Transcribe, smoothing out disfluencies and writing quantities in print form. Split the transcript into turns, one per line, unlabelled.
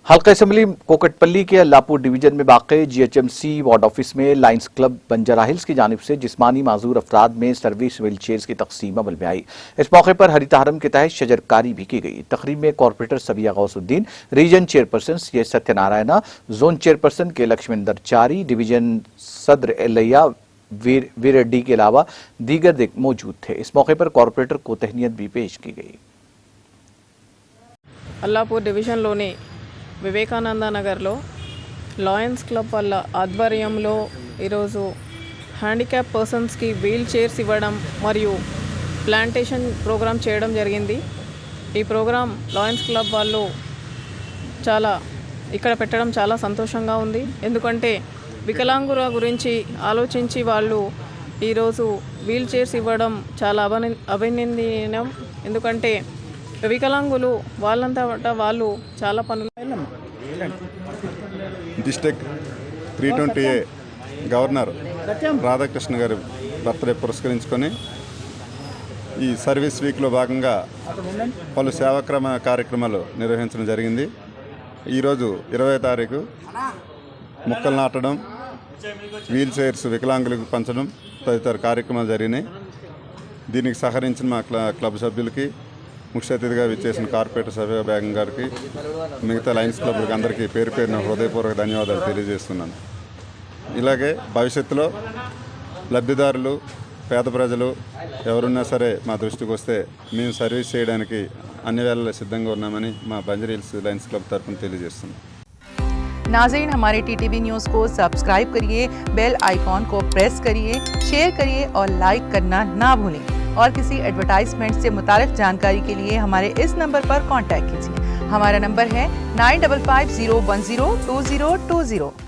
हल्का असम्बली कोकटपल्ली के अल्लापुर डिवीजन में वाक़े जीएचएमसी वार्ड ऑफिस में लायंस क्लब बंजारा हिल्स की जानिब से जिस्मानी माजूर अफराद में सर्विस व्हील चेयर्स की तकसीम अमल में आई। इस मौके पर हरितहारम के तहत शजरकारी भी की गई। तकरीब में कॉरपोरेटर सबिया गौसुद्दीन, रीजन चेयरपर्सन सी सत्यनारायण, जोन चेयरपर्सन के लक्ष्मेंदर चारी, डिवीजन सदर एलैया वीरेड्डी के अलावा दीगर मौजूद थे। इस मौके पर कॉरपोरेटर को तहनीत भी पेश की गई।
అల్లాపూర్ డివిజన్లోని వివేకానంద నగర్లో లాయన్స్ క్లబ్ వాళ్ళ ఆధ్వర్యంలో ఈరోజు హ్యాండిక్యాప్ పర్సన్స్కి వీల్ చైర్స్ ఇవ్వడం మరియు ప్లాంటేషన్ ప్రోగ్రామ్ చేయడం జరిగింది। ఈ ప్రోగ్రామ్ లాయన్స్ క్లబ్ వాళ్ళు ఇక్కడ పెట్టడం చాలా సంతోషంగా ఉంది। ఎందుకంటే వికలాంగుల గురించి ఆలోచించి వాళ్ళు ఈరోజు వీల్ చైర్స్ ఇవ్వడం చాలా అభినందనీయం। ఎందుకంటే వికలాంగులు వాళ్ళంతా వాళ్ళు చాలా పనులు
డిస్ట్రిక్ట్ 320A గవర్నర్ రాధాకృష్ణ గారి బర్త్డే పురస్కరించుకొని ఈ సర్వీస్ వీక్లో భాగంగా పలు సేవాక్రమ కార్యక్రమాలు నిర్వహించడం జరిగింది। ఈరోజు 20వ తారీఖు మొక్కలు నాటడం, వీల్ చైర్స్ వికలాంగులకు పంచడం తదితర కార్యక్రమాలు జరిగినాయి। దీనికి సహకరించిన మా క్లబ్ సభ్యులకి, ముఖ్య అతిథిగా విచ్చేసిన కార్పొరేటర్ సభ్య బేగం గారికి, మిగతా లయన్స్ క్లబ్లకు అందరికీ పేరు పేరున హృదయపూర్వక ధన్యవాదాలు తెలియజేస్తున్నాను। ఇలాగే భవిష్యత్తులో లబ్ధిదారులు, పేద ప్రజలు ఎవరున్నా సరే మా దృష్టికి వస్తే మేము సర్వీస్ చేయడానికి అన్ని వేళలా సిద్ధంగా ఉన్నామని మా బంజారా హిల్స్ లయన్స్ క్లబ్ తరఫున తెలియజేస్తున్నాం।
नाज़रीन, हमारे टीटीवी न्यूज़ को सब्सक्राइब करिए, बेल आइकॉन को प्रेस करिए, शेयर करिए और लाइक करना ना भूलें। और किसी एडवर्टाइजमेंट से मुताल्लिक़ जानकारी के लिए हमारे इस नंबर पर कांटेक्ट कीजिए। हमारा नंबर है 9550102020।